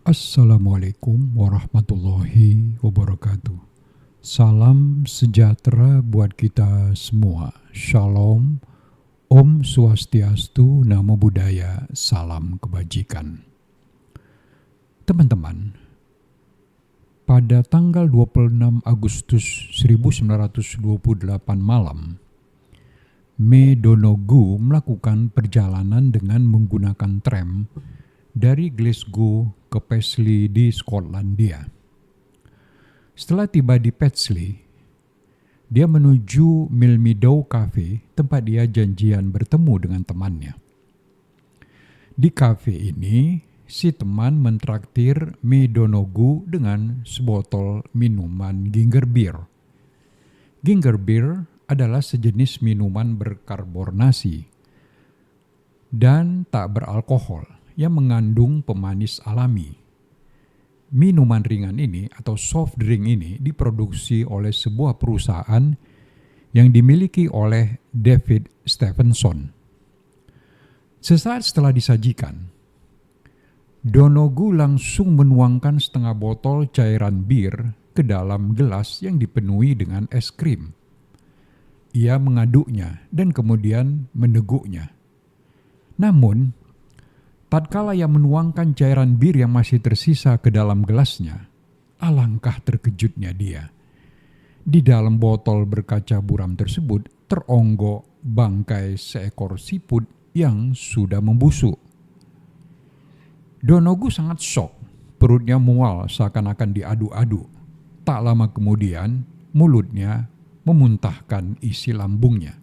Assalamualaikum warahmatullahi wabarakatuh. Salam sejahtera buat kita semua. Shalom, Om Swastiastu, Namo Buddhaya, salam kebajikan. Teman-teman, pada tanggal 26 Agustus 1928 malam, Me Donoghue melakukan perjalanan dengan menggunakan tram dari Glasgow ke Paisley di Skotlandia. Setelah tiba di Paisley, dia menuju Millmeadow Cafe, tempat dia janjian bertemu dengan temannya. Di kafe ini, si teman mentraktir Me Donoghue dengan sebotol minuman ginger beer. Ginger beer adalah sejenis minuman berkarbonasi dan tak beralkohol yang mengandung pemanis alami. Minuman ringan ini atau soft drink ini diproduksi oleh sebuah perusahaan yang dimiliki oleh David Stephenson. Sesaat setelah disajikan, Donoghue langsung menuangkan setengah botol cairan bir ke dalam gelas yang dipenuhi dengan es krim. Ia mengaduknya dan kemudian meneguknya. Namun, tatkala ia menuangkan cairan bir yang masih tersisa ke dalam gelasnya, alangkah terkejutnya dia. Di dalam botol berkaca buram tersebut teronggok bangkai seekor siput yang sudah membusuk. Donoghue sangat syok, perutnya mual seakan-akan diaduk-aduk. Tak lama kemudian, mulutnya memuntahkan isi lambungnya.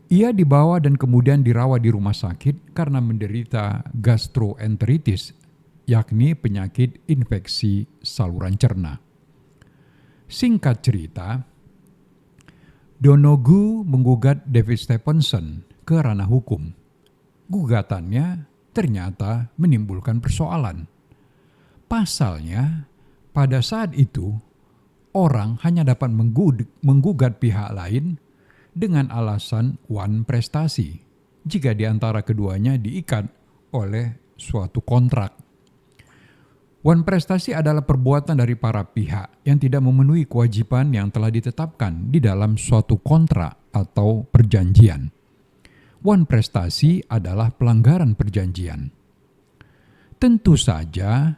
Ia dibawa dan kemudian dirawat di rumah sakit karena menderita gastroenteritis, yakni penyakit infeksi saluran cerna. Singkat cerita, Donoghue menggugat David Stephenson ke ranah hukum. Gugatannya ternyata menimbulkan persoalan. Pasalnya, pada saat itu, orang hanya dapat menggugat pihak lain dengan alasan wan prestasi, jika di antara keduanya diikat oleh suatu kontrak. Wan prestasi adalah perbuatan dari para pihak yang tidak memenuhi kewajiban yang telah ditetapkan di dalam suatu kontrak atau perjanjian. Wan prestasi adalah pelanggaran perjanjian. Tentu saja,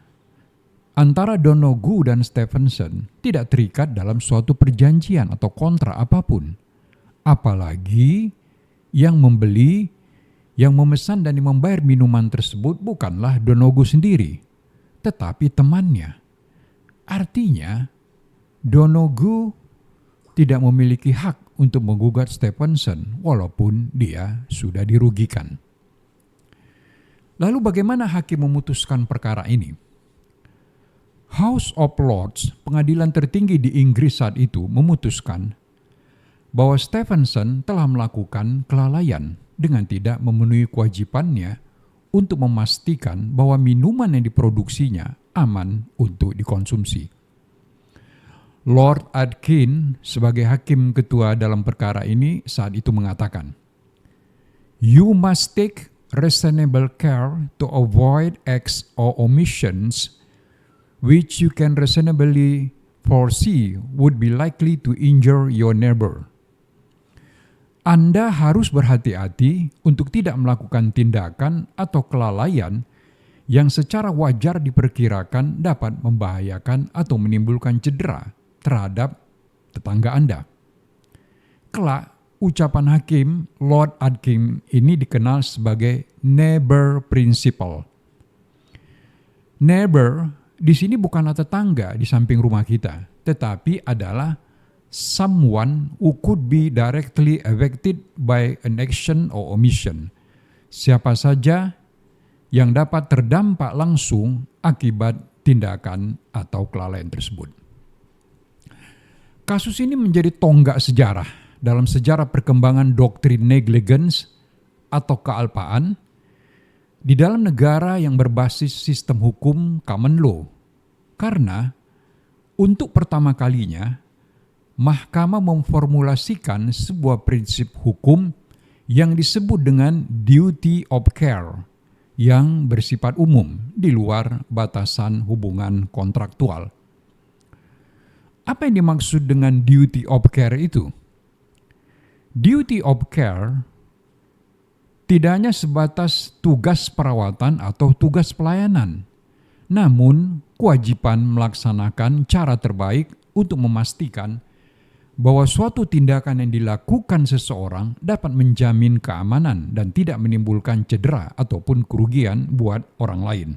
antara Donoghue dan Stephenson tidak terikat dalam suatu perjanjian atau kontrak apapun. Apalagi yang membeli, yang memesan dan yang membayar minuman tersebut bukanlah Donoghue sendiri, tetapi temannya. Artinya, Donoghue tidak memiliki hak untuk menggugat Stephenson walaupun dia sudah dirugikan. Lalu bagaimana hakim memutuskan perkara ini? House of Lords, pengadilan tertinggi di Inggris saat itu, memutuskan bahwa Stephenson telah melakukan kelalaian dengan tidak memenuhi kewajibannya untuk memastikan bahwa minuman yang diproduksinya aman untuk dikonsumsi. Lord Atkin sebagai hakim ketua dalam perkara ini saat itu mengatakan, "You must take reasonable care to avoid acts or omissions which you can reasonably foresee would be likely to injure your neighbor." Anda harus berhati-hati untuk tidak melakukan tindakan atau kelalaian yang secara wajar diperkirakan dapat membahayakan atau menimbulkan cedera terhadap tetangga Anda. Kelak, ucapan hakim Lord Atkin ini dikenal sebagai neighbor principle. Neighbor di sini bukanlah tetangga di samping rumah kita, tetapi adalah someone who could be directly affected by an action or omission. Siapa saja yang dapat terdampak langsung akibat tindakan atau kelalaian tersebut. Kasus ini menjadi tonggak sejarah dalam sejarah perkembangan doktrin negligence atau kealpaan di dalam negara yang berbasis sistem hukum common law. Karena untuk pertama kalinya, Mahkamah memformulasikan sebuah prinsip hukum yang disebut dengan duty of care, yang bersifat umum di luar batasan hubungan kontraktual. Apa yang dimaksud dengan duty of care itu? Duty of care tidak hanya sebatas tugas perawatan atau tugas pelayanan, namun kewajiban melaksanakan cara terbaik untuk memastikan bahwa suatu tindakan yang dilakukan seseorang dapat menjamin keamanan dan tidak menimbulkan cedera ataupun kerugian buat orang lain.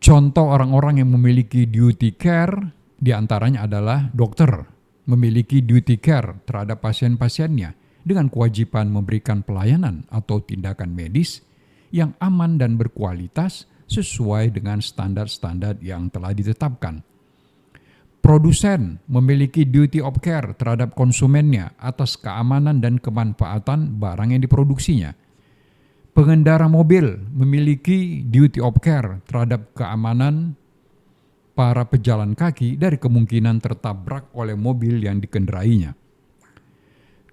Contoh orang-orang yang memiliki duty care di antaranya adalah dokter, memiliki duty care terhadap pasien-pasiennya dengan kewajiban memberikan pelayanan atau tindakan medis yang aman dan berkualitas sesuai dengan standar-standar yang telah ditetapkan. Produsen memiliki duty of care terhadap konsumennya atas keamanan dan kemanfaatan barang yang diproduksinya. Pengendara mobil memiliki duty of care terhadap keamanan para pejalan kaki dari kemungkinan tertabrak oleh mobil yang dikendarainya.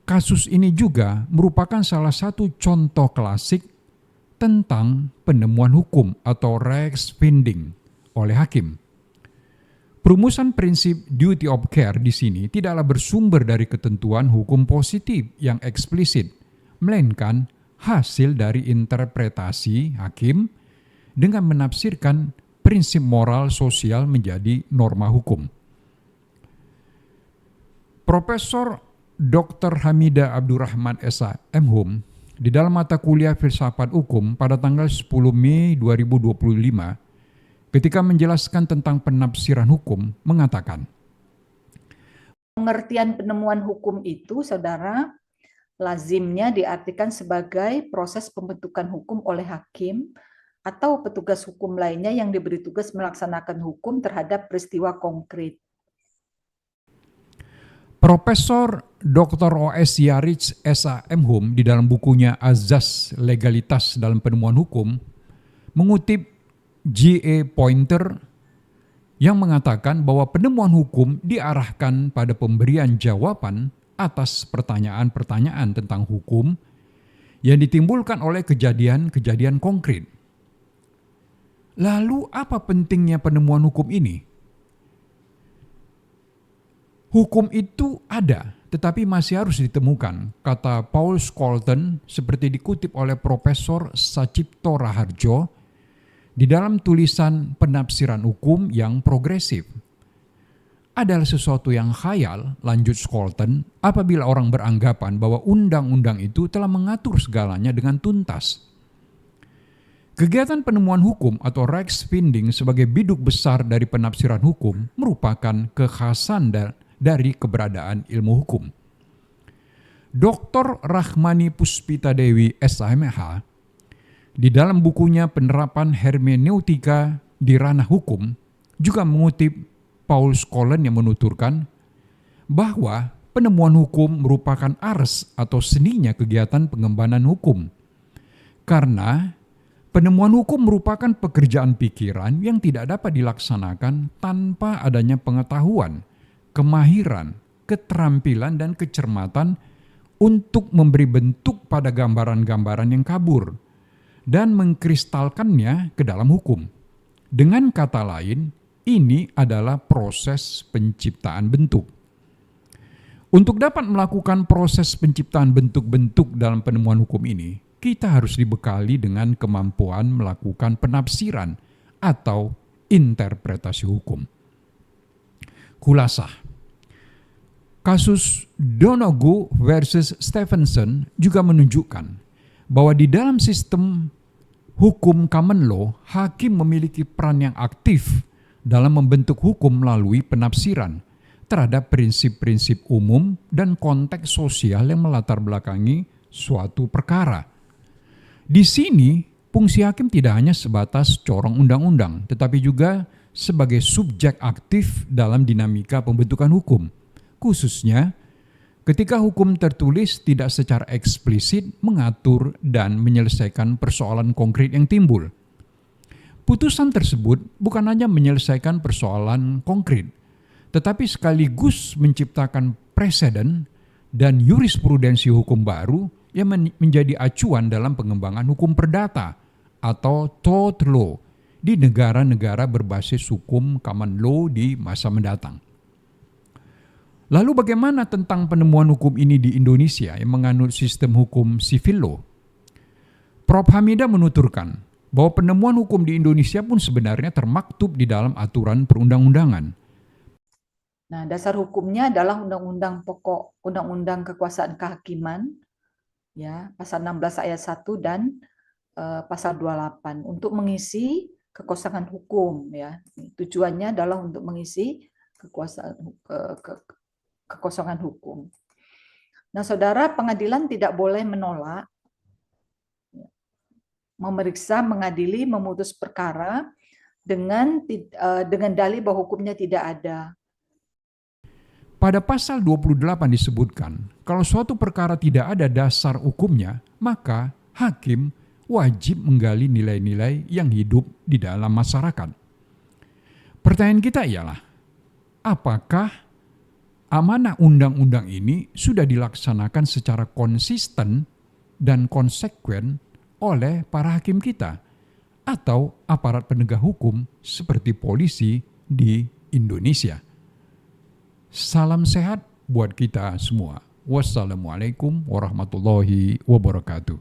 Kasus ini juga merupakan salah satu contoh klasik tentang penemuan hukum atau rechtsbinding oleh hakim. Perumusan prinsip duty of care di sini tidaklah bersumber dari ketentuan hukum positif yang eksplisit, melainkan hasil dari interpretasi hakim dengan menafsirkan prinsip moral sosial menjadi norma hukum. Profesor Dr. Hamidah Abdurrahman SH.M.Hum di dalam mata kuliah Filsafat Hukum pada tanggal 10 Mei 2025 ketika menjelaskan tentang penafsiran hukum mengatakan, pengertian penemuan hukum itu, saudara, lazimnya diartikan sebagai proses pembentukan hukum oleh hakim atau petugas hukum lainnya yang diberi tugas melaksanakan hukum terhadap peristiwa konkret. Profesor Dr. O.S. Yarich SH.M.Hum di dalam bukunya Azas Legalitas dalam Penemuan Hukum mengutip G.A. Pointer yang mengatakan bahwa penemuan hukum diarahkan pada pemberian jawaban atas pertanyaan-pertanyaan tentang hukum yang ditimbulkan oleh kejadian-kejadian konkret. Lalu apa pentingnya penemuan hukum ini? Hukum itu ada, tetapi masih harus ditemukan, kata Paul Scholten seperti dikutip oleh Profesor Sacipto Raharjo di dalam tulisan Penafsiran Hukum yang Progresif. Adalah sesuatu yang khayal, lanjut Scholten, apabila orang beranggapan bahwa undang-undang itu telah mengatur segalanya dengan tuntas. Kegiatan penemuan hukum atau rechtsbinding sebagai biduk besar dari penafsiran hukum merupakan kekhasan dari keberadaan ilmu hukum. Dr. Rahmani Puspita Dewi SHMH di dalam bukunya Penerapan Hermeneutika di Ranah Hukum juga mengutip Paul Scholten yang menuturkan bahwa penemuan hukum merupakan ars atau seninya kegiatan pengembangan hukum. Karena penemuan hukum merupakan pekerjaan pikiran yang tidak dapat dilaksanakan tanpa adanya pengetahuan, kemahiran, keterampilan, dan kecermatan untuk memberi bentuk pada gambaran-gambaran yang kabur dan mengkristalkannya ke dalam hukum. Dengan kata lain, ini adalah proses penciptaan bentuk. Untuk dapat melakukan proses penciptaan bentuk-bentuk dalam penemuan hukum ini, kita harus dibekali dengan kemampuan melakukan penafsiran atau interpretasi hukum. Kulasah. Kasus Donoghue versus Stevenson juga menunjukkan bahwa di dalam sistem hukum common law, hakim memiliki peran yang aktif dalam membentuk hukum melalui penafsiran terhadap prinsip-prinsip umum dan konteks sosial yang melatar belakangi suatu perkara. Di sini, fungsi hakim tidak hanya sebatas corong undang-undang, tetapi juga sebagai subjek aktif dalam dinamika pembentukan hukum, khususnya ketika hukum tertulis tidak secara eksplisit mengatur dan menyelesaikan persoalan konkret yang timbul. Putusan tersebut bukan hanya menyelesaikan persoalan konkret, tetapi sekaligus menciptakan preseden dan jurisprudensi hukum baru yang menjadi acuan dalam pengembangan hukum perdata atau tort law di negara-negara berbasis hukum common law di masa mendatang. Lalu bagaimana tentang penemuan hukum ini di Indonesia yang menganut sistem hukum civil law? Prof. Hamidah menuturkan bahwa penemuan hukum di Indonesia pun sebenarnya termaktub di dalam aturan perundang-undangan. Nah, dasar hukumnya adalah Undang-Undang Pokok Undang-Undang Kekuasaan Kehakiman, ya, pasal 16 ayat 1 dan pasal 28 untuk mengisi kekosongan hukum, ya. Tujuannya adalah untuk mengisi kekosongan hukum. Nah, saudara, pengadilan tidak boleh menolak, memeriksa, mengadili, memutus perkara dengan dalih bahwa hukumnya tidak ada. Pada pasal 28 disebutkan, kalau suatu perkara tidak ada dasar hukumnya, maka hakim wajib menggali nilai-nilai yang hidup di dalam masyarakat. Pertanyaan kita ialah, apakah amanah undang-undang ini sudah dilaksanakan secara konsisten dan konsekuen oleh para hakim kita atau aparat penegak hukum seperti polisi di Indonesia? Salam sehat buat kita semua. Wassalamualaikum warahmatullahi wabarakatuh.